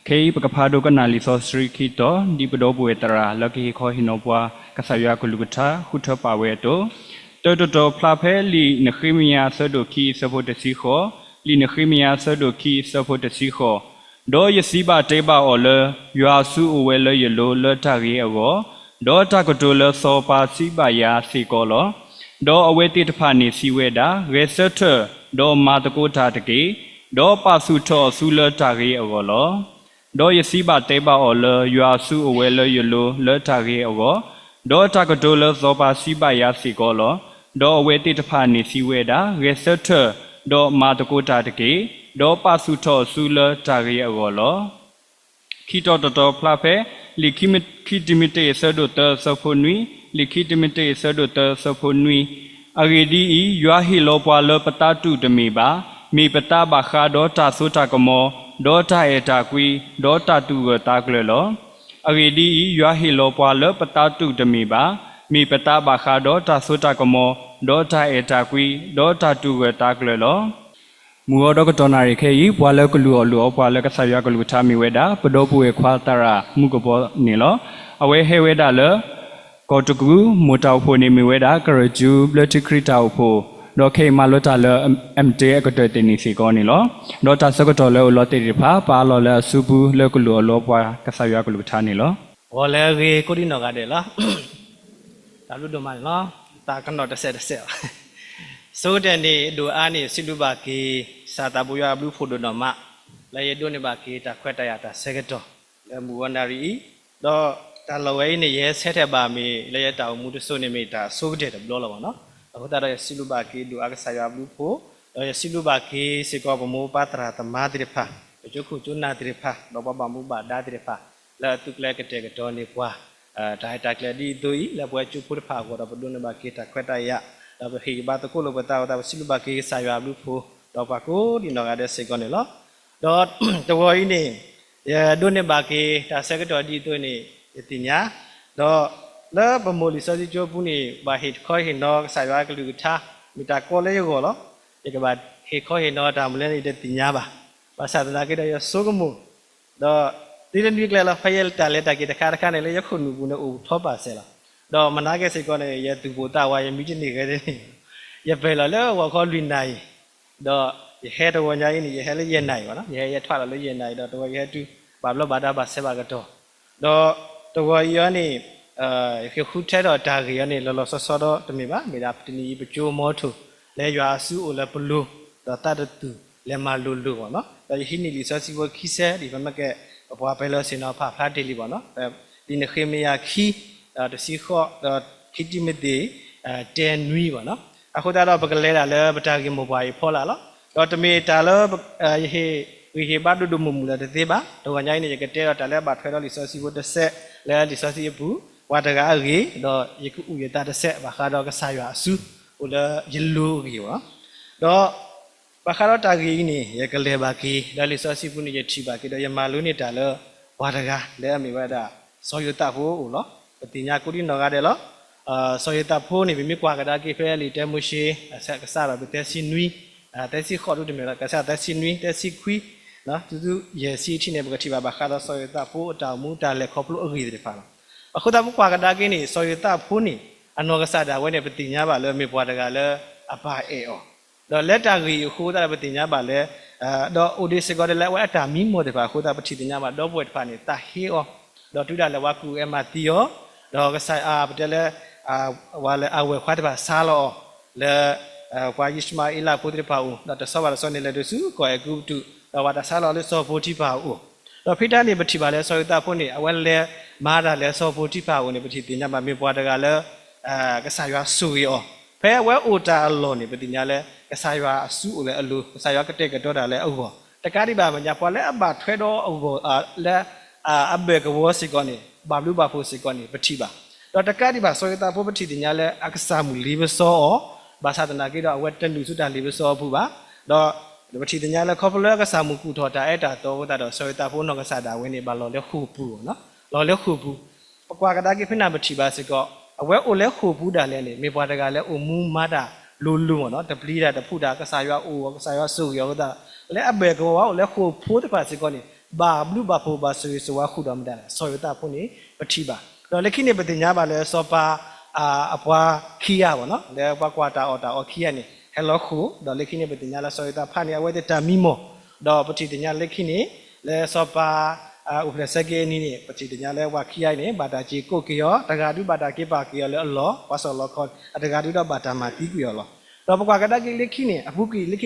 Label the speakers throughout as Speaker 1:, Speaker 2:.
Speaker 1: Kei Pacapado Ganali Sostri Kito, Dipodobu etara, Lucky Kohinopua, Casaya Kulugata, Huta Paweto, Toto Plape, Li Nehemia Sodoki, support the Siho, Li Nehemia Sodoki, support the Siho. Do Yasiba Teba Ole, you are su uwele yellow, Lutari ago, Do Takotola Sopa Sibaya Sikolo, Do awaited Pani Siweda, Researcher, Do Matako Tataki, Do Pasuto Sula Tari agolo. Do Yasiba Teba Ole, you are su uwele yellow, Lutari ago, Do Takotola Sopa Sibaya Sikolo, Do awaited Pani Siweda, Researcher, Do Matako Tataki, Do Pasuto Sula Tari agolo. Kito Toto Plape, Likimite Seduta Soponui, Likitimite Seduta Soponui, Aridi, Yuahilo Pala Patatu de Miba, Mi Patabaha Dota Sutakamo, Dota Etaqui, Dota tu Taglelo, Aridi, Yuahilo Pala Patatu de Miba, Mi Patabaha Dota Sutakamo, Dota Etaqui, Dota tu Taglelo. Muodoka tonari kei, Walla Kulu, Walla Kasayakulu Tamiweda, Podopu Equatara, Mukopo Nilo, away Heweda le, Kotugu, Mutaupo Nimiweda, Karaju, Blutikrita Upo, Doke Malota le, MT Ecotenisiko, Dota Sokotolo, Lotte Palo, Subu, Lekulu, Lopa, Kasayakulu Tanilo.
Speaker 2: Walla Kodino Gadela, Aludomano, Takanota said a cell. So then they do any Silubaki, Satabuya Blue Food no ma, Lay Donibaki, Taquetayata, Segato, Muanari, do Talaway, yes, set about me, Layeta, Mudusonimita, so did a blowano. Other Silubaki do Agasaya Blue Po, or Silubaki, Sikomu Patra, the Madripa, the Jokutuna Dripa, Babamuba, Dadripa, La took like a take a Tony Qua, Taitakladi Dui, La Boy put power of Donibaki, Taquetaya. He but the cool without our Silubaki, Saya Lupo, Dopaco, you know, at the second law. Dot the war in name. Yeah, Dunebaki, the secretary Duni, Etinia, do love a Molisodi Jopuni, by his coin dog, Saya Luta, Mitacole Golo, take about he coin not Amleni de Tinyaba, but Satanaki Sogomu. The didn't declare a fail talent, get a caracan and lay a kunu topa seller. Do Managas is going to yet to put out immediately getting Yapella or called Vinay. Do you had a one in your Hellian night, you had a 12 night, that way you had to Pablo Badaba Sebagato. Do the way you if you could tell or tag any Lolosa Sodo to me, made up to me, but you more to lay your su la pulu, the tatted to Lema Lulu, no? But he nearly says what he said, if I make a Papelos in our papa deliver, in the Chemia key. The Sikho, the Kitimidi, 10 Nuivana. I could have a galera, but I give mobile Polala. Got to me, Tala, we hear Badu Mumula, the Deba, the one I need to get Tala, but Federal Associate with the set, Lea Associate Boo, what a guy, the Yaku set, Bahada Saya Su, or the Yellow Giva. The Bahara Tagini, Yakalebaki, the Associate Puni Chibaki, the Yamaluni Tala, what a guy, there me whether. So you tap Ulo. Tinya kuri nogadelo, so yeta poni bimi kwagada ki fairly temushi, Sara, but Tessie Nui, Tessie Hodu de Melacasa, Tessie Nui, Tessie Qui, no, to do Yesi Chinebativa Bacada, so yeta po, Tamuta, le couple of the fan. A Hodabu Quagadagini, so yeta pony, and Nogasada, when a Petinyaba, let me Guadagale, a pa eo. The letter we who that Petinyaba le, the Odessa got a letter, Mimo de Pahuda Petinyaba, double at Pani, Tahio, the Tuda Lawaku Ematio. Dog say Abdella while I will quite about Salo, the Wayishma Ila Putripau, that the Savala Sonny Ledusu, quite good to what a Salo lesso Putipau. The Peter Libertiba lesso Taponi, I will there, Mada lesso Putipau, Nibitina, Mibuadagala, Casaya Suio. Pay well Uta alone, Nibitinale, Casaya Su, Alu, Sayaka take a daughter over. The Cariba, Yapole, about Tredo over, le Abeg was Sigoni. Babu Bapu Sigoni, Batiba. Dr. Cadiba, so that property the Yale Aksamu liver saw, Basatanagida, Western Lusuda liver saw Buba, the Bati the Yale Copola Samu Kutota Eta, though that so that Ponogasada when a ballon the Hoopu, no? Lole Hoopu. Quagadagi Pinabatiba Sigo, a well Ole Hoopu Dalene, Mipatagale, Umu Mada, Lulu, not the bleeder, the Puda, Casaya, or Casaya Su Yoda. Let a beg go out, let who put the Pasiconi. บาบลูบาโพบาสุยสวาขุดอมได้สอยตาพวกนี้ปฏิบัติเราเล็กขี้เนี่ยปฏิญญาบาเลยสปาอภวาขี้ยาวเนาะแล้วปากวาตาอตาอขี้ยนี่ฮัลโหลคูเราเล็กขี้เนี่ยปฏิญญาละสอยตาผ่านเนี่ยเอาไว้แต่ตามิโมเราปฏิญญาเล็กขี้นี่แล้วสปาอุปนิสัยนี่ปฏิญญาแล้วว่าขี้ยนี่บาดาจีโกกิยอตากาดูบาดาเก็บปากิยอแล้วอัลลอฮ์วาสลลคอนตากาดูดบาดามาติกุยอลเราปากวากระดากิเล็กขี้นี่อภุกิเล็ก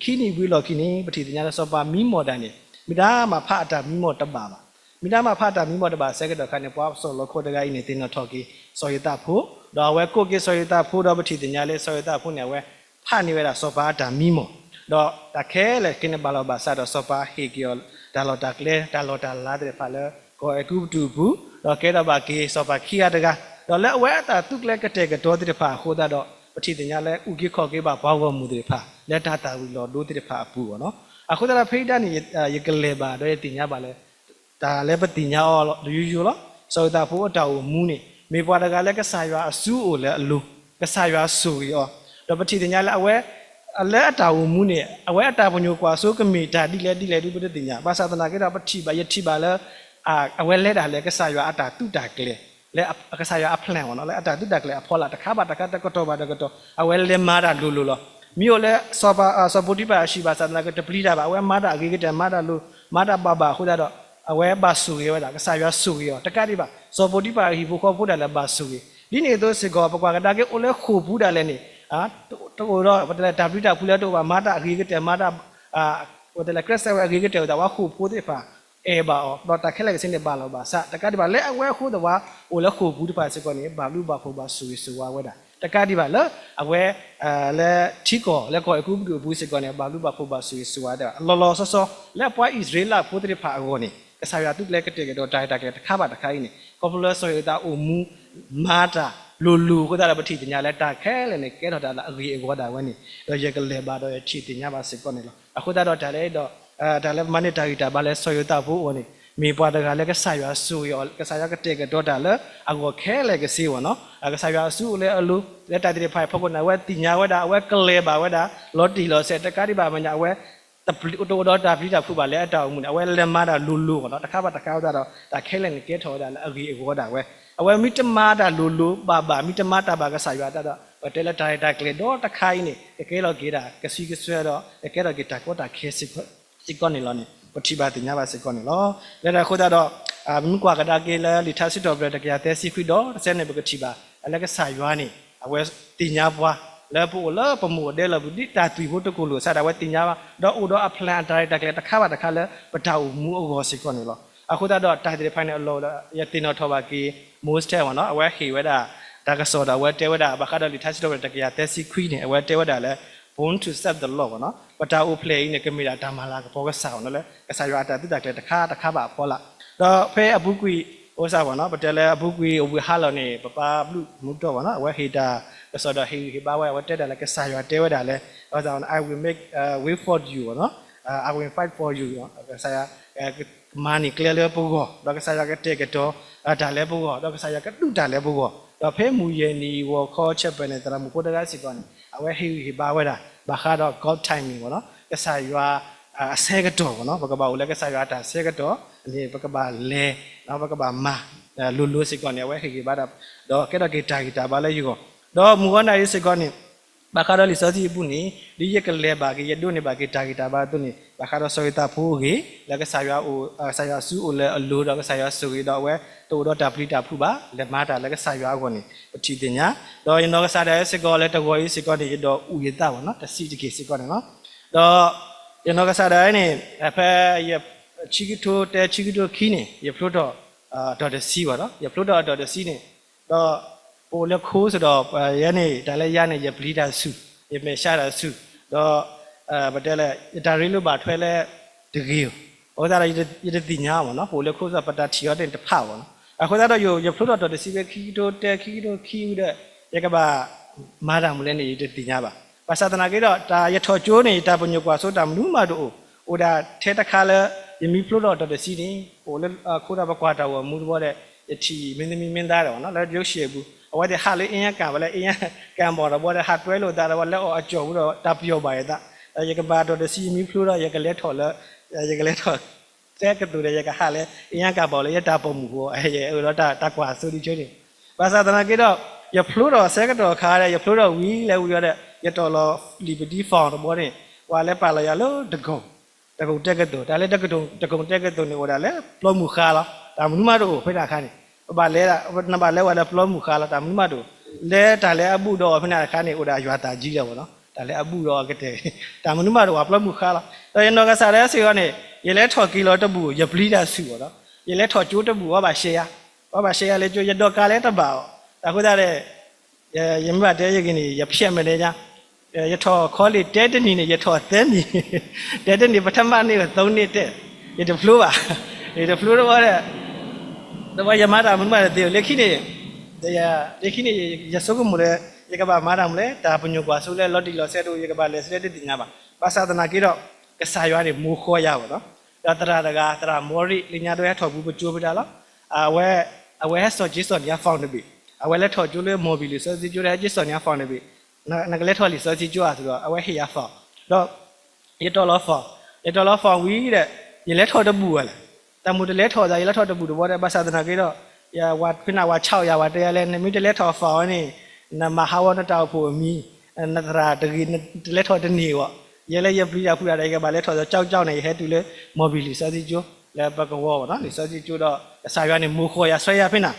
Speaker 2: ขี้นี่วิโลขี้นี่ปฏิญญาละสปามิโมดานี่มิดามาพาตามิโมตบาบามิดามาพาตามิโมตบาเสกดอคันเนี่ยปวาสลลโคตกาอินี่ตินทอกีสอยตาผู้ดอเวโกกิสอยตาผู้ดอปฏิญญาเลยสอยตาผู้เนี่ยเวผ่านนี่เวลาสปาตามิโมดอตะแค่เลยกินบาลบาซาดอสปาเฮกิยอดาลอตะเลดาลอตาลาเดฟาเลก็เอกุตูบูดอแค่ดอบากีสปาขี้ยาตะกาดอเลเวตาตุกเลกเตกดอติฟาโคดาดอปฏิญญาเลยอุกิขอกิบาบาวมุติฟาเลตาตาวิลอดูติฟาปูเนาะအခုတည်းဖိဒနီယကလေပါတော့တင်ညာပါလေဒါလည်းပတင်ညာအော်ယူယူလို့စောတာဖို့အတောက်မူးနေမေပွားတကလည်းကဆာရွာအစုကိုလည်းအလိုကဆာရွာဆူရောတော့ပတိတင်ညာလည်းအဝဲအလဲအတောက်မူးနေအဝဲအတာပညိုကွာဆိုကမီဒါတိလဲဒီပတိတင်ညာဘာသာတနာကေတော့ပတိပါယတိပါလဲအဝဲလဲတာလည်းကဆာရွာအတာတုတာကလေးလဲကဆာရွာအဖလန်ဝနော်လဲအတာတုတာကလေးအဖော်လာတခါပါတခါတကတော့ပါတကတော့အဝဲလဲမာတာလူလို့မြို့လဲစောပါစောပုတိပါရှိပါသနာကတပလိတာပါအဝဲမာတာအကြီးကတမာတာလူမာတာပါပါဟုတ်တော့အဝဲပါဆူရောတာကစားရဆူရောတကတိပါစောပုတိပါဟိဘခေါ်ဖို့တယ်လဲပါဆူဒီနေတော့စေကောပကွာကတာကေအိုလဲခိုဘူးတာလဲနေတော့တော့ပတလဲတာပလိတာဖူလဲတော့ပါမာတာအကြီးကတမာတာဟိုတယ်လဲကရက်ဆဲအကြီးကတဲ့တော့ဝါခိုဖို့တဲ့ပါအေဘာတော့တခဲလဲစင်းနေပါလောပါစတကတိပါလဲအဝဲခိုးတော့ဝါအိုလဲခိုဘူးတပါစေကောနေဘာလူပါဖို့ပါဆူဆူဝါဝဲတာတကတိပါလားအဝဲလဲချီကောလဲကောအခုဘူးစစ်ကောနေဘာလူပါဖို့ပါဆွေးစွာတာလောလောဆောဆောလဲပွားဣသရေလဖို့တဲ့ဖာအကောနေကဆာရတုလဲကတဲ့ကတော့တိုင်းတာကတခါပါတခိုင်းနေကော်ပူလာဆိုရတာအိုမူမာတာလူကိုတာပတိတညာလဲတာခဲလဲနေကဲတော့တာအကြီးအကောတာဝဲနေတော့ရကလဲပါတော့ချီတညာပါစစ်ကောနေလောအခုတာတော့ဒါလဲတော့ဒါလဲမနိတာဂီတာဘာလဲဆိုရတာဖို့ဝနေမေပွားတကလည်းကဆာရဆူရောကဆာရကတဲ့ကတော့တာလဲအကောခဲလဲကစီဝနော်ကဆာရဆူလဲအလူလက်တာတိဖိုင်ဖကုနာဝဲတင်ညာဝဲတာအဝဲကလဲပါဝဲတာလော်တီလော်ဆက်တကားဒီပါမညာအဝဲတပလီတိုတော့တာဖိတာဖုပါလဲအတောင်မှုအဝဲလက်မတာလူနော်တခါပါတခါတော့ဒါခဲလဲနေကဲထော်တာလဲအကြီးအကောတာဝဲအဝဲမိတမတာလူပါမိတမတာပါကဆာရတာတော့တဲလက်တာကလေတော့တခိုင်းနေကဲလော်ကေတာကစီကဆွဲတော့ကဲတော့ကေတာကောတာခဲစစ်ကောနေလောနေပတိပါတင်ညာပါစစ်ကောနေလောလဲတာခိုးတော့မင်းကွာကတာကေလဲလီထာစစ်တော်ပြတကရတဲ့စီခွီတော့ဆဲနေပကတိပါအလကဆာရွာနေအဝဲတင်ညာပွားလဲပို့လဲပမိုဒဲလဘူးဒီတာတူဖို့တကူလို့ဆာတာဝဲတင်ညာပါတော့အိုတော့အဖလန်ဒါရိုက်တာကလေးတခါပါတခါလဲပတောက်မူအောစစ်ကောနေလောအခုတော့တာတဲ့ဖိုင်နယ်လောရတင်တော်ထောပါကီမိုးစတဲဝနော်အဝဲဟေဝဲတာဒါကစောတာဝဲတဲဝဲတာဘခါတော့လီထာစစ်တော်ပြတကရတဲ့စီခွီနေအဝဲတဲဝဲတာလဲ born to serve the law နော်ပတာအို play နေကမီတာဒါမလာကဘောကဆောင်းနော်လဲကဆာရွာတာတိတကလေးတခါပါဖောလာတော့ဖဲအပုကွီဥစားပါနော်ပတဲလဲအပုကွီဝဟာလောနေပပဘလူမူတော့ပါနော်အဝဲဟေတာကစောတော့ဟေပါဝဲဝတက်တယ်လဲကဆာရွာတဲဝဲတာလဲဥစား I will make way for you နော် I will fight for you ကဆာရွာmoney clear လဲပုကောတော့ကဆာရွာကတဲ့ကတော့ဒါလဲပုကောတော့ကဆာရွာကတူတာလဲပုကောတော့ဖဲမူရနီဝခေါ်ချက်ပဲနဲ့တရမူပိုတကစီကောနေအဝဲဟေပါဝဲတာဘာခါတော့ God timing ပေါ့နော်ကဆာရွာအဆဲကတော့ပေါ့နော်ဘကဘာဦးလည်းကဆာရွာတာဆဲကတော့အနေဘကဘာလဲနောက်ဘကဘာမာလူစစ်ကောနေဝဲခေဘာတော့ကဲတော့ဂီတာဘာလဲယူကောတော့မူဝနာရေးစစ်ကောနေဘာခါတော့လီစောစီပူနေဒီရကလဲဘာကရဒုနေဘာဂီတာဘာတုနေဘာခါတော့ဆောရတာဖိုးကြီးလည်းကဆာရွာဦးဆာရွာစုဦးလည်းအလိုတော့ကဆာရွာစုကြီးတော့ဝဲတိုတော့တာပလီတာဖူပါလက်မတာလည်းကဆာရွာကောနေပတိတင်ညာတော့ရင်တော့ကဆာတဲ့စစ်ကောလည်းတကောကြီးစစ်ကောနေတော့ဦးရတာပေါ့နော်တစီတကေစစ်ကောနေနော်တော့ရင်တော့ကစားတိုင်းနေအဖဲရချီကီတိုခီနေရဖလို့တော့ဒေါ်တစီပါနော်ရဖလို့တော့ဒေါ်တစီနေတော့ပိုလက်ခိုးဆိုတော့ရနေဒါလည်းရနေရပလီတာစုရမေရှာတာစုတော့ဗတဲလဲဒါရီလို့ပါထွဲလဲတကယ်ဟောသားရတိညာပါနော်ပိုလက်ခိုးဆိုပတာထီရတဲ့တဖပါနော်အခုတော့ရဖလို့တော့ဒေါ်တစီပဲခီတိုခီဦးတဲ့ရကပါမာတာမလဲနေရတိညာပါပါသာသနာကတော့ဒါရထော်ကျိုးနေတာပညုကွာဆိုတာမနူးမတို့ဟိုဒါထဲတခါလဲယမီဖလို့တော့တော်စီနေဟိုလဲခိုးတာဘကွာတာဝမူတော့တဲ့ယတီမင်းသမီးမင်းသားတော့နော်လဲရုပ်ရှည်ဘူးအဝတ်တဲ့ဟာလေးအင်းရကံပါလဲအင်းရကံပေါ်တော့ဘောတဲ့ဟာတွဲလို့တာတော့လက်အော်အကျော်ဘူးတော့တာပြောပါရဲ့တာရကဘာတော်စီမီဖလို့တော့ရကလဲထော်လဲရကလဲထော် แต่ก็ตัวเด็กก็หาเลยยังกับบอกเลยยังตาปมูหัวเราตากว่าสุดที่ช่วยนี่ภาษาตะนักก็อย่าพลุดเสกตัวขาเลยอย่าพลุดวิ่งแล้ววิ่งเลยอย่าตัวเราลิบดีฟองตัวนี่ว่าแล้วไปเลยอย่าลุ้นตะกงเด็กตัวแต่เลยตะกงเด็กตัวนี่ว่าแล้วปลอมุขาละแต่มันมาดูเพื่อนอาคารนี่บาเล่ละนับาเล่ว่าแล้วปลอมุขาละแต่มันมาดูเล่แต่เลยอบูดอเพื่อนอาคารนี่ว่าอยู่ตาจีแล้วเนาะแต่เลยอบูดอก็เตะแต่มันมาดูว่าปลอมุขาละแต่ยันนกกษัตริย์สิวันนี้ยันเล่ถอดกิโลตะบูอย่าพลีดาสิวเนาะยันเล่ถอดจูตะบูว่าบาเชียเลยจูยันดอกกาเล่ตะบ่าวแต่ก็ได้ยังไม่ได้ยังไงอย่าเพี้ยนไปเลยจ้ะอย่าถอดคอลิเด็ดนี่เนี่ยอย่าถอดเต้นนี่เด็ดนี่ปัทมานี่ก็ตรงนี้เต้อย่าจะพลุอ่ะอย่าจะพลุแล้วว่าเนี่ยแต่ว่าอย่ามาทำมันมาเดี๋ยวเล็กขี้นี่เดี๋ยวเล็กขี้นี่อย่าสู้กันหมดเลยอย่ากับมาทำเลยแต่ปัญญาสู้เลยลดดีลดเสียดูอย่ากับเลยเสียดีงาบ้าภาษาตะนักกี่ดอกก็สายวันนี้มูขวายาวเนาะแต่ตระมอริลิญาด้วยถอดบุบจูบได้แล้วเอาไว้ให้สอดจีสอดยาฟังได้บีเอาไว้เล่ถอดจูเลยโมบิลิสอดจีจูได้จีสอดยาฟังได้บีนักเล่ถอดลิสอดจีจูอ่ะตัวเอาไว้ให้ยาฟังแล้วยัดตัวล้อฟังวิ่งเลยยันเล่ถอดตะบูอะไรแต่มุดเล่ถอดยันเล่ถอดตะบูดูว่าได้ภาษาตะนักกี่ดอกอย่าวัดพินาว่าเช่าอย่าวัดเรียนเล่นมิจะเล่ถอดฟังนี่นั่นมาหาวันนั้นเราผู้มีนักราตะกี้เล่ถอดตะนีวะยันเล่ยับยับพูดอะไรกันบ้างเล่ถอดเจ้าในเหตุเลยโมบิลิสอดจีจูแล้วปากวัวนะลิสอดจีจูดอกสายวันนี้มูขวายสวยพินา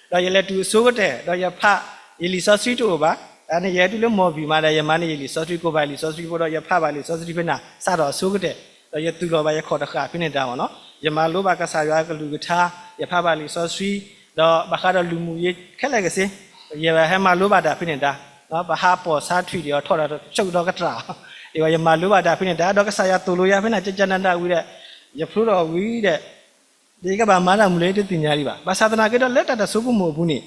Speaker 2: เราอย่าเล่ดูสู้กันเถอะเราอย่าพลาดยิลิสอดซีตัวบ้าอันนี้ยัดดูเลยโมบิมาได้ยังมันยิลิสอดซีก็ไปลิสอดซีพอเราอย่าพลาดไปลิสอดซีพินาสาดสู้กันเถอะเราอย่าตัวเราไปอย่าขอตะขาพินาดาวเนาะอย่ามาลูบากสายวันก็ลูกท่าอย่าพลาดไปลิสอดซีเราบักฮาเราลูมูยแค่ไหนกันสิอย่าให้มาลูบาดาพินาดาเนาะบักฮาปอซาทวีเดียวทอดเราชุกดอกกระตราเดี๋ยวอย่ามาลูบาดาพินาดาดอกกสายตัวลูยาพินาจะจันนันดาวิเดอย่าพลุเราวิเดดีก็บามาดามเลยที่ติญญาดีบ่าภาษาตะนักก็เล็ดแต่สุกุโมบุนี่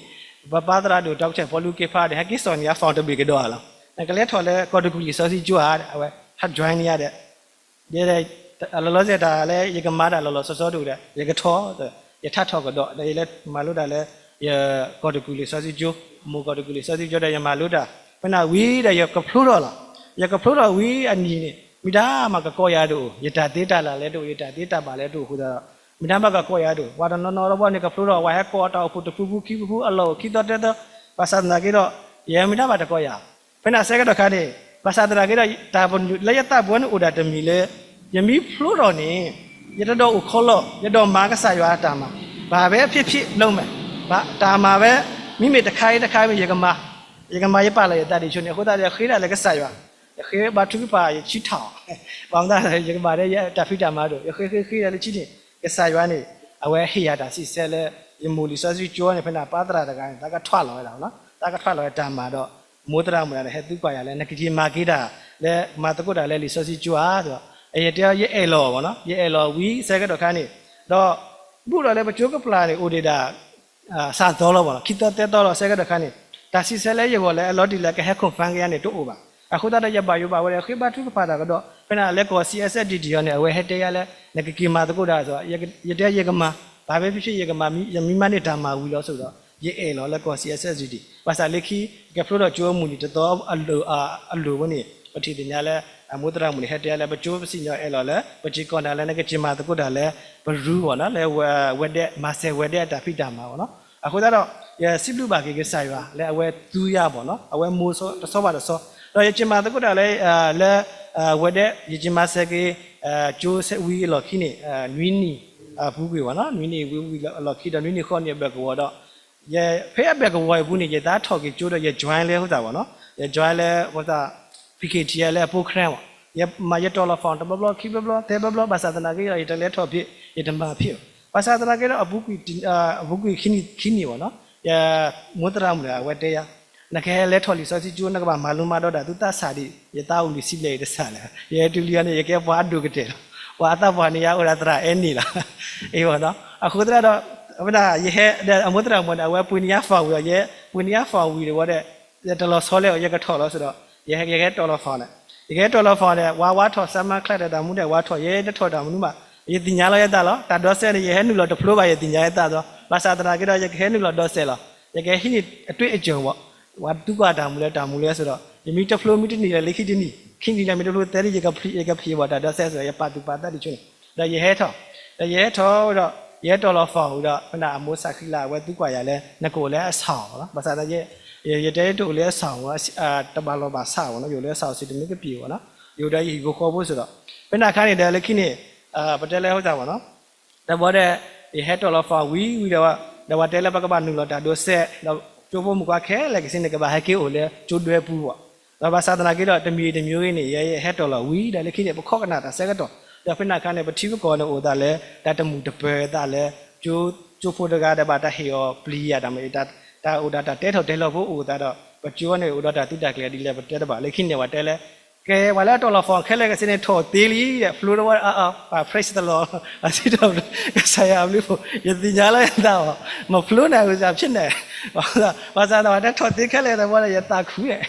Speaker 2: บาปาตราดูดอกเชฟพอลูกเก็บผ้าเดี๋ยวให้กิสอนยาฟาวน์ตบีก็ดูอะไรนั่นก็เล็ดถอดเลยก็ดูกุลีซอสจั่วเอาไว้ฮัดจอยนี่อะเดี๋ยวเราเสร็จแล้วยังก็มาได้เราซอสดูเดี๋ยวยังก็ทอดยังทัดทอดก็ดูเดี๋ยวเล็ดมาลูดได้เลยยังก็ดูกุลีซอสจั่วมูก็ดูกุลีซอสจั่วได้ยังมาลูดได้เป็นอาวีได้ยังก็พลุเราละยังก็พลุเราวีอันนี้นี่มิดามาก็ก้อยดูยังตัดตีตาละเล็ดดูยังตัดตีตาบาเล็ดดูคุณมิดามาก็ก้อยดูว่าตอนนั้นเราบอกนี่ก็พลุเราไว้ให้ก้อยเอาพุทธผู้คิดผู้อัลลอฮ์คิดต่อเด็ดภาษาตะนักก็ยังมิดามาตะก้อยเป็นอาเสกตัวขานี่ภาษาตะนักก็ตาบนระยะตาบนอุดาตมีเลยยังมีพลุเรานี่ยังจะดูอุคโลยังดูมากระสายว่าตามาบาเบ้พี่ลงไหมบาตามาเบ้มีเมตตาใครไม่ยังก็มายังป่าเลยแต่ดิฉันเนี่ยเขาแต่ยังคิดอะไรก็สายว่ายังคิดบาทุกป่ายังชิดถ่อบางท่านยังมาได้แต่ฟิตามาดูยังคิดอะไรชิดนี่ก็สายว่านี่เอาไว้ให้ยาดาสิเสเลยยังมูลิซาซิจวนเนี่ยเป็นอาปาตราตะกันตากระทั่วลอยแล้วเนาะตากระทั่วลอยตามมาดอกมูตราเหมือนอะไรให้ตุกไปอะไรนักจีมากีดาและมาตะกุดอะไรลิซาซิจวาตัวไอ้เดียวยี่เอลวะเนาะยี่เอลวีเสกตัวขานี่ดอกบุรุษอะไรไปจุกปลาเนี่ยอุดดาสาตัวแล้ววะคิดตัวเตตัวแล้วเสกตัวขานี่แต่สิเสเลยยังว่าเลยลอดีเลยก็ให้คนฟังกันเนี่ยตัวอุบะอะคุณตาได้ยาบาอยู่บ่าวเลยคือบ้านทุกป่าตากระดอกเป็นอะไรก็ CSD ดีเนี่ยเอาไว้ให้เดียเลยนักกีมาตะกุดาตัวยี่เดียวยังก็มาบาเบ้พี่ยังก็มามีมันเนี่ยทำมาวิลล์สุดยี่เอลแล้วก็ CSD ภาษาเล็กขี้แกพูดว่าจัวมุนีจะตัวอัลลูวันนี้ปฏิทินเนี่ยมุตรามุนีให้เดียเลยปัจจุบันสิ่งเอลเลยปัจจุบันอะไรนักกีมาตะกุดาเลยปรู้วะนะเลยเวเดมาเซเวเดแต่พี่ดามาวะเนาะอะคุณตาเราอย่าสิบลูกบากิกใส่ว่าเลยเอาไว้ตุยาบ่เนาะเอาไว้มูโซตะซอบาตะซอเราอย่าจิมาตะกุดาเลยเวเดอย่าจิมาเซกีจูเซวีหลอกขี้นี่นุ้ยนี่ผู้กี่วะเนาะนุ้ยนี่วิหลอกขี้ดนุ้ยนี่คนเนี่ยเบิกวัวดอกอย่าเพื่อเบิกวัวผู้นี่อย่าตาถอกิจูดอย่าจอยเลยเขาแต่วะเนาะอย่าจอยเลยว่าแต่พิกเทียเลยผู้แคร์วะอย่ามาอย่าตัวละฟอนต์บล็อกขี้บล็อกเทบล็อกภาษาตะนักก็อย่าเลยถอพี่อย่าทำมาพี่ภาษาตะนักก็ผู้กี่ขี้นี่วะเนาะอย่ามุตรามเลยเอาไว้เดียนักแค่เล่ถอลิซอสิจูนักบ้ามาลุมาดอดาตุตาสาดีอย่าตาอุลิสิเลยเดสาเลยอย่าตุเลียนอย่าแค่วาดดูกันเถอะว่าตาบานี่ยาอุราตราเอ็นนี่ล่ะเอวเนาะอะคุณตราดอกเวลาอย่าให้เดี๋ยวมุตรามันเอาไว้ปุญญาฟ้าวิอย่าปุญญาฟ้าวิเดี๋ยวว่าเดี๋ยวตลอดสอนเลยอย่าก็ถอดแล้วสุดอ่ะอย่าให้ตลอดฟ้าเลยอย่าให้ตลอดฟ้าเลยว่าถอดสมาคลาดแต่มุนเดี๋ยวว่าถอดอย่าถอดแต่มุนมาอย่าติญญาเราอย่าตาล้อแต่ดอเซนอย่าให้หนุ่มเราจะพลุไปอย่าติญญาอย่าตาตัวภาษาตะนักก็อย่าให้หนุ่มเราดอเซลล์อย่าให้หินตุ้ยเจ๋งวะว่าทุกว่าดามุเลยสุดอ่ะยังมีจะพลุมีที่นี่เลยคิดที่นี่คิดที่นี่ไม่ได้พลุแต่ที่ยังกับพี่ว่าแต่ดอเซลล์อย่าปาตุปาตาดิชนได้ยังให้ท่อ ရဲထောတော့ရဲတော်တော့ဖောက်တော့ခဏအမိုးစခိလာဝဲသူ့ကွာရလဲငကိုလဲအဆောင်နော်ဘာသာတဲ့ရဲတဲတို့လဲအဆောင်တပါလောပါဆောက်နော်ယူလဲဆောက်စီတမိကပြေပေါ့နော်ယူတဲ့ရီကိုခေါ်ဖို့ဆိုတော့ခဏခါနေတယ်လေခိနေပတဲလဲဟုတ်ကြပါနော်တဘောတဲ့ရဲတော်တော့ဖောက်ဝီတော့တဲလဲပကပနူလို့တာတို့ဆက်တော့ကျိုးဖို့မကွာခဲလေကစင်းကဘာဟကေကိုလဲကျိုးတွဲပူပေါ့တော့ဘာသာတနာကတော့တမီတမျိုးရင်းနေရဲဟက်တော်လို့ဝီတယ်လေခိနေပခော့ကနာတာဆက်ကတော့ဒါဖိနာခါနေပတိကောနေအိုဒါလဲတတမှုတပယ်ဒါလဲကျိုးဖို့တကားတပါတဟေယောပလီယာဒါမေတာအိုဒါတဲထော်တဲလို့ဖို့အိုဒါတော့ပကျိုးနေအိုဒါတိတကလေးဒီလဲတဲတပါလေခိနေဝတဲလဲကဲဝါလာတော်လို့ဖော်ခဲလဲကစင်းထော်သေးလီတဲ့ဖလိုတော့fresh တလို့အစီတော့ဆရာမလို့ယတိညာလဲတော့မဖလိုနိုင်ဘူးစားဖြစ်နေဘာသာတော့တဲ့ထော်သေးခဲလဲတော့ဘာလဲယတာခူးတဲ့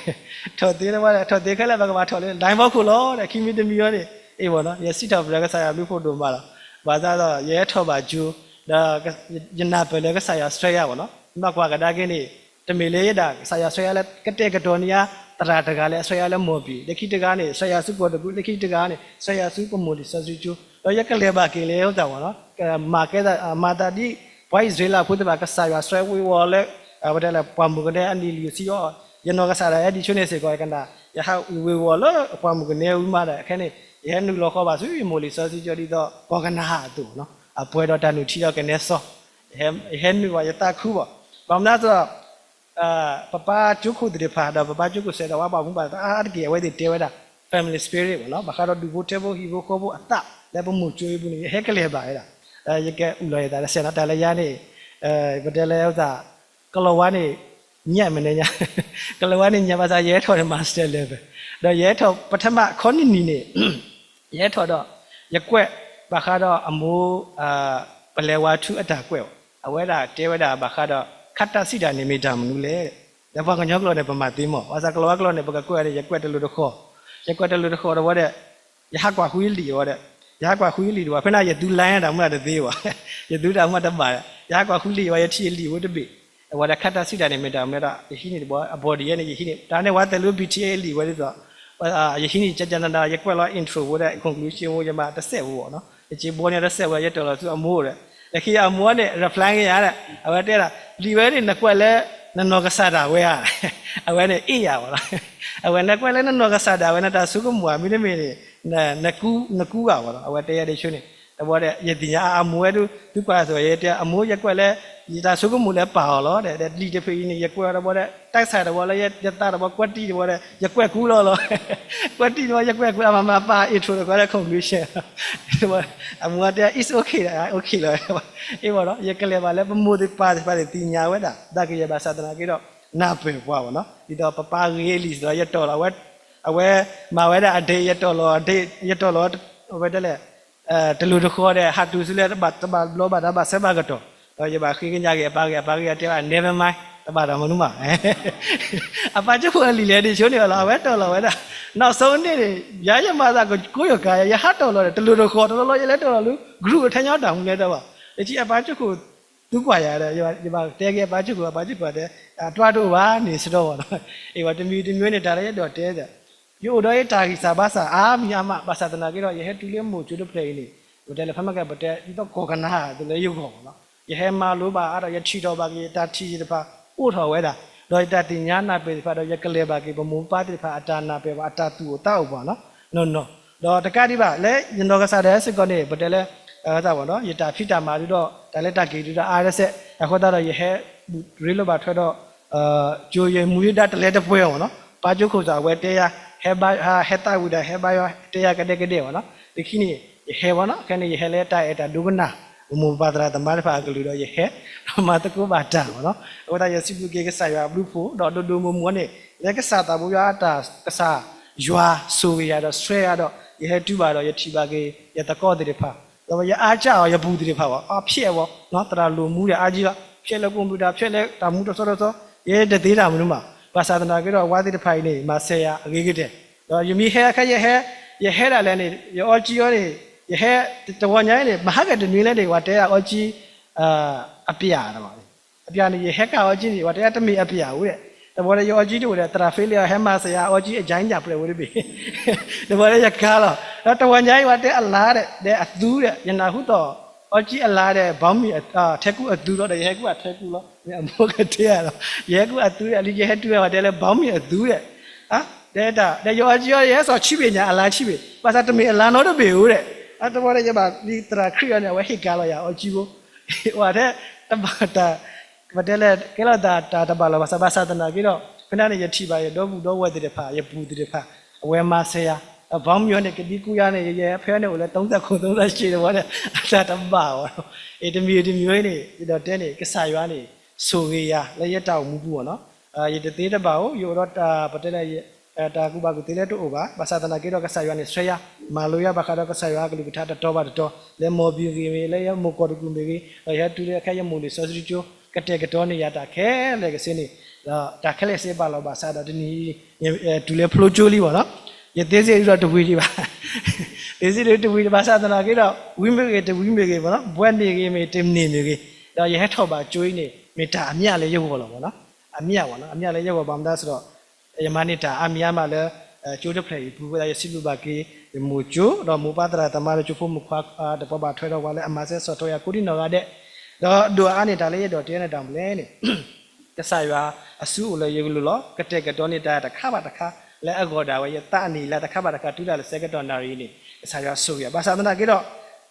Speaker 2: ထော်သေးတော့ဘာလဲထော်သေးခဲလဲဘာကမထော်လဲဒိုင်းဘောက်ခုလို့တဲ့ခီမီတမီရောတဲ့အေးပေါ့နော်ရစီတော်ဘရကဆရာလူဖို့တို့မှာလားဘာသာတော့ရဲထော်ပါဂျူဒါယနာပလေကဆရာစထရရပေါ့နော်မကွာကဒါကင်းနေတမေလေးရတာဆရာဆွဲရလဲကတဲ့ကတော်နီယာတရာတကားလဲဆွဲရလဲမော်ပြီလက်ခိတကားနေဆရာစုပေါ်တကူလက်ခိတကားနေဆရာစုပမိုလီဆာစုကျူတော့ရက်ကလေးပါကင်းလေဟုတ်တာပေါ့နော်မာကဲမာတာဒီဘွိုင်းဇေလာဖို့တပါကဆရာဆွဲဝီဝါလဲဘာတဲလဲပမ်မကနေအန်ဒီလီစီယောယနောကဆရာရဲ့ဒီချုံနေစေကောကန်တာရဟဝီဝါလဲပမ်မကနေဝီမာတဲ့အခက်နေရဲနူလောခေါ်ပါစုမိုလီဆာစုကျူဒီတော့ကောကနာဟာတူနော်အပွဲတော့တန်လူထီတော့ကနေစောဟဲနူဝါယတာခူပေါ့ဘာမနာဆိုပပကျုခုတည်းဖာတော့ပပကျုခုဆဲတော့ဘာဘူးပါအားတကယ်ဝဲတဲ့တဲဝဲတာ family spirit ပေါ့နော်ဘာကတော့ဒီဘိုတဲဘိုဟီဘိုခေါ်ဖို့အတလည်းပမှုကျွေးဘူးနေဟဲကလေးပါရတာရကဲဥလောရတာဆဲတော့တလည်းရနေဘတဲလဲဥသာကလောဝါနေညက်မနေညာကလောဝါနေညပါစားရဲထော်တဲ့ master level တော့ရဲထော်ပထမခေါနိနီနေရဲထော်တော့ရက်ွက်ဘာကတော့အမိုးပလဲဝါထုအတာကွက်အဝဲတာတဲဝဲတာဘာကတော့ခတ်တစီတာနေမိတာမနူလေဒါဘာကညောကလောနဲ့ပမာသိမောဝါစာကလောကလောနဲ့ပကကွက်ရရက်ွက်တလူတခေါ်ရက်ွက်တလူတခေါ်တော့တဲ့ရဟကွာခူးလီရောတဲ့ရဟကွာခူးလီတော့ဖနာရသူလိုင်းရတာမှတသေးပါရသူတာမှတပါရဟကွာခူးလီရောရထီလီဝတ်တပိဝါဒခတ်တစီတာနေမိတာမလားယဟိနေဘောအဘော်ဒီရဲ့ယဟိနေဒါနဲ့ဝါတယ်လူ BTA လီဝဲဆိုယဟိနေကြကြနနာရက်ွက်လော intro ဝတဲ့ conclusion ဝရမှာတစ်ဆက်ဘူးပေါ့နော်ဒီဘောနဲ့တစ်ဆက်ဝရတော်လို့သူအမိုးတဲ့လက်ခီအမောနဲ့ reply ရတဲ့အဝဲတဲ့ဒီဝဲနေကွက်လဲနနောကစားတာဝဲရအဝဲနဲ့အေးရပါလားအဝဲနဲ့ကွက်လဲနနောကစားတာဝဲနဲ့တာစုကမွာမိနေမိနေနကူပါပါတော့အဝဲတဲရတဲ့ရှင်နေတဘောတဲ့ယတိညာအမွဲတို့သူကွာဆိုရဲတဲ့အမိုးရက်ကွက်လဲဒီတာစုကမူလဲပါလောတဲ့လီတဖေးနေရက်ကွက်တော့ဘောတဲ့တိုက်ဆိုင်တော့ဘောလဲရတာတော့ဘောကွက်တီတော့ဘောတဲ့ရက်ကွက်ကူးလောကွက်တီတော့ရက်ကွက်ကူးအမပါ intro တော့ကွက် conclusion အမွာတဲ့ is okay လား okay လားအေးဘောတော့ရက်ကလေးပါလဲပမိုးဒီပါတင်ညာဝဲတာဒါကရပါသဒနာကြီးတော့နာပဲပွားဘောနော်ဒီတော့ပပရေးလီဆိုရတော်လာဝဲအဝဲမဝဲတာအဒေရတော်လောအဒေရတော်လောဝဲတယ်လေတလူတခေါ်တဲ့ဟာတူစလဲတဘာလောဘာဒါဘာဆက်ဘာကတော့တော့ရပါခိကညာကြီးအပါကြီးတဲ့ never mind တဘာတော့မနုမအပါကျဖို့လီလေဒီချိုးနေလာဝဲတော်လာဝဲတာနောက်ဆုံးနေ့ရရမသာကိုရကာရဟတ်တော်လို့တလူတခေါ်တော်လို့ရလဲတော်လို့ group ထမ်းရောက်တောင်လဲတော့ပါဒီကြီးအပါကျဖို့သူ့ကွာရတယ်ရပါတဲကပါကျဖို့ပါကျဖို့တဲ့တွားတော့ပါနေစတော့ပါတော့အေးပါတမီတမျိုးနဲ့ဒါလည်းတော့တဲတဲ့ယိုတော့ရတာကြီးစာဘာစာအာမြာမဘာသာတနာကြီးတော့ရဟတူလေးမို့ကျွတ်ပလေနေဟိုတယ်ဖမကပတဲ့ဒီတော့ကောကနာသူလည်းရုပ်ခေါ်ပါနော်ယဟမာလိုပါအဲ့တော့ရချီတော်ပါကြီးတာချီတပါပို့တော်ဝဲတာတော့တတိညာနာပေဖာတော့ရကလေးပါကြီးဘမုံပါတိဖာအတာနာပေပါအတာသူကိုတောက်ပါနော်နော်တော့တကတိပါလဲညတော်ကစားတဲ့စကောနေပတဲ့လဲအဲ့ဒါပေါ့နော်ယတာဖိတာမာလို့တော့ဒါလက်တကေတူတာအားရဆက်အခုတော့ရဟရီလိုပါထွက်တော့ဂျိုရမူရတာတလဲတပွဲပေါ့နော်ပါကျုခုစားဝဲတဲရဟဲဘာဟဲတာဝူဒါဟဲဘာယတဲရကတဲ့ကတဲ့ပေါ့နော်ဒီခိနေဟဲပေါ့နော်ခဏရဟလဲတိုက်အဲ့ဒါဒုကနာမူပါဒရာတမရဖာကလူတော့ရဟဲမတကူပါတာပေါ့နော်အခုတော့ရစီပူကေကစားရဘလူးဖို့တော့ဒိုမမွနဲ့ရကစားတာဘူးရတာကစားယွာဆိုရတော့ဆွဲရတော့ရဟတူပါတော့ရထီပါကေရတကောတဲ့ဖာတော့ရအားကြရဘူးတဲ့ဖာပေါ့အဖြစ်ပေါ့နော်တရာလိုမူရအားကြီးကဖြစ်လဲကွန်ပျူတာဖြစ်လဲတာမှုတော့စောရဲတသေးတာမလို့မှာဘာသာတနာကတော့ဝါသီတဖိုင်နေမှာဆယ်ရအကြီးကြီးတဲ့တော့ယမီဟဲခရဟဲရဟဲလာလဲနေရောကြီးရောနေယဟဲတဝညိုင်းနေမဟာကတနွေးလဲနေဝတဲအောကြီးအပြာတော့ပါလေအပြာနေယဟဲကအောကြီးနေဝတဲတမီအပြာဦးတဲ့တဘောလေရောကြီးတို့တဲ့တရာဖေးလျာဟဲမဆရာအောကြီးအကြိုင်းကြပြလဲဝရပြီတဘောလေရကားတော့တဝညိုင်းဝတဲအလားတဲ့အသူတဲ့ယနာဟုတော့ အော်ကြီးအလားတဲ့ဘောင်းမီထက်ကူအသူတော့ရဲကူအထက်ကူလို့မောကတဲ့ရတော့ရဲကူအသူရလီရဲတူရတယ်လေဘောင်းမီအသူရဲ့ဟာတဲ့တာရောကြီးရဲဆိုချိပေညာအလားချိပေပါစားတမီအလားတော့ပေဦးတဲ့တဘောတဲ့ကျမဒီတရာခရီးရနေဝဟိကားလို့ရအော်ကြီးကိုဟိုတဲ့တဘာတာမတဲလေကဲလာတာတဘာလို့ဘာသာတနာကြီးတော့ခဏနေရထိပါရတော့ဘူးတော့ဝဲတဲ့ဖာရပူတဲ့ဖာအဝဲမဆရာဘောင်းမျိုးနဲ့ကတိကူရနဲ့ရဲဖဲနဲ့ကိုလည်း39 38တယ်ဗောတဲ့အသာတမပါတော့အေတမီမျိုးနေဒီတော့တဲနေကဆာရွာနေဆိုရရလည်းရတောက်မှုဘူးဗောနော်ရေတသေးတပါကိုယူတော့တာပတဲတဲ့တာကူပါကူသေးတဲ့တို့ပါဘာသာတနာကြီးတော့ကဆာရွာနေဆွဲရမာလိုရဘာခါတော့ကဆာရွာကလူကထားတော့ပါတော့လဲမော်ဘီကြီးလေရမော်ကော်ကူမေကြီးရတူတဲ့အခါရမို့လေဆောစရီချိုကတဲ့ကတော့နေရတာခဲလေကစင်းနေတာခဲလေစေးပါလို့ဘာသာတော့ဒီနီဒူလေဖလိုချိုလီဗောနော်ရသေးစီတော့တဝီကြီးပါသေးစီလေးတဝီဘာသာတနာကြီးတော့ဝိမေကေတဝီမေကေဗောနော်ဘွဲ့နေကေမေတင်နေမေကေတော့ရဟထောက်ပါကျွေးနေမေတာအမြလည်းရုပ်ဗောလို့ဗောနော်အမြဗောနော်အမြလည်းရုပ်ဗောဘာမှမသားဆိုတော့ယမနိတာအမြမှာလည်းကျိုးတစ်ဖက်ဘူးပဲရစီလူပါကေမူကျိုတော့မူပါတရာတမရကျဖို့မခွာတပပါထွဲတော့ကလည်းအမဆဲဆော်တော့ရကိုဒီနော်ကတဲ့တော့ဒူအားနေတာလေးရတော့တင်းနေတောင်လဲနေကဆာရွာအစုကိုလည်းရေလို့လောကတဲ့ကတော့နေတာတခါပါတခါလဲအကောတာဝရတအနေလာတခါပါတခါတူတာလဲစကတော်နာရီနေကဆာရွာဆိုရဘာသာမနာကေတော့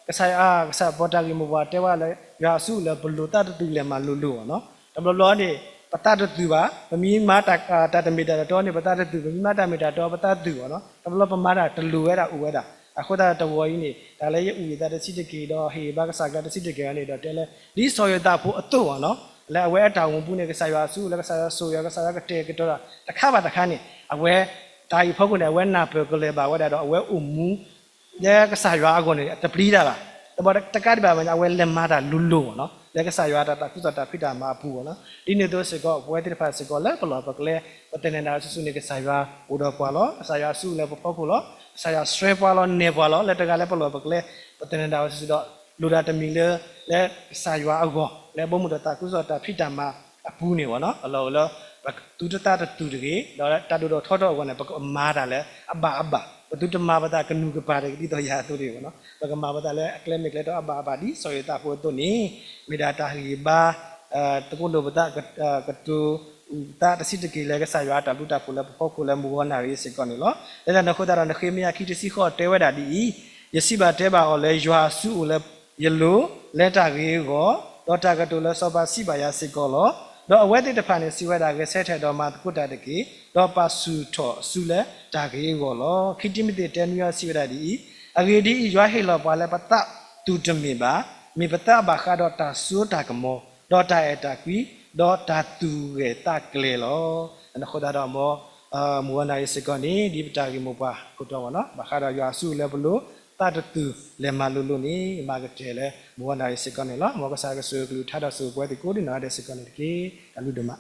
Speaker 2: ကဆာကဆာပေါ်တာကီမဘွားတဲဝလဲရွာစုလဲဘလူတတူလဲမှာလူနော်တဘလောနေပတတတူပါဗမီမာတာတမီတာတော့နေပတတတူဗမီမာတာမီတာတော့ပတတူနော်တဘလောပမာတာတလူဝဲတာဥဝဲတာအခုတာတဝကြီးနေဒါလည်းရဥရတာတစီတကေတော့ဟေဘာကဆာကတစီတကေကနေတော့တဲလဲဒီဆော်ရတာဖို့အတော့နော်လဲအဝဲအတောင်ဝင်ပုနေကဆာရွာစုလဲကဆာဆိုရကဆာကတဲကတော့တခါပါတခါနေအဝဲတာရီဖောက်ကနေအဝဲနာပကလေးပါဝဲတာတော့အဝဲဥမူလဲကဆာရွာအကုန်နေတပလီတာပါတဘောတကတ်ပါမအဝဲလက်မာတာလူလို့နော်လဲကဆာရွာတာကုသတာဖိတာမှာဘူးနော်ဒီနေတော့စကောဝဲတိဖတ်စကောလဲဘလောပကလေးပတနေနာဆုနေကဆာရွာဥတော်ပွာလောဆာရွာစုလဲပေါက်ဖို့လောဆာရွာစထရပွာလောနေပွာလောလက်တကလည်းဘလောပကလေးပတနေနာဆုတော့လူတာတမီလဲဆာရွာအကောလဲဘုံမတတာကုသတာဖိတာမှာအပူးနေပေါ့နော်အလောလောတူတတာတူတကြီးတော့တာတူတော့ထောတော့ကနေမာတာလဲအဘဘသူတမဘာတာကနုကပါတယ်ဒီတော့ရာသူတွေပေါ့နော်ဘကမာဘာတာလဲအကလမစ်လဲတော့အဘဒီဆိုရတာဖို့တော့နေမိဒါတာဟီဘာတကုလိုဘတာကတူတာတစီတကီလဲကဆာရွာတာလူတာဖို့လဲပေါ့ကိုလဲမူဝနာရေးစကောနေလောလဲနခုတာနခေမယာခီတစီခေါ်တဲဝဲတာဒီယစီဘာတဲပါအော်လဲရွာစုလဲယလိုလဲတာကြီးကိုတော့တာကတူလဲစောပါစီပါယာစကောလောတော့အဝဲတိတဖာနေစီဝဲတာကဆဲထက်တော့မှကုတ်တာတကေတော့ပါစုထော့စုလဲတာကေကိုလောခိတိမတိတဲနူရစီဝဲတာဒီအဂေဒီရွာဟေလောပါလဲပတတူတမီပါမိပတဘာခါတော့တာဆိုတာကမောတော့တာအတာကွီတော့တာတူရဲ့တာကလေလောနခိုတာတော့မောမူဝနာရစကောနေဒီပတာကီမောပါကုတ်တော့နော်ဘာခါတော့ရွာစုလဲဘလို့တာတူလေမလူလူနေမာကတဲလေမောနာရစကောနေလောမောကစားကဆူကလူထားတော့ဆူပွဲဒီကိုဒီနာတဲ့စကောနေကေအလူဒမ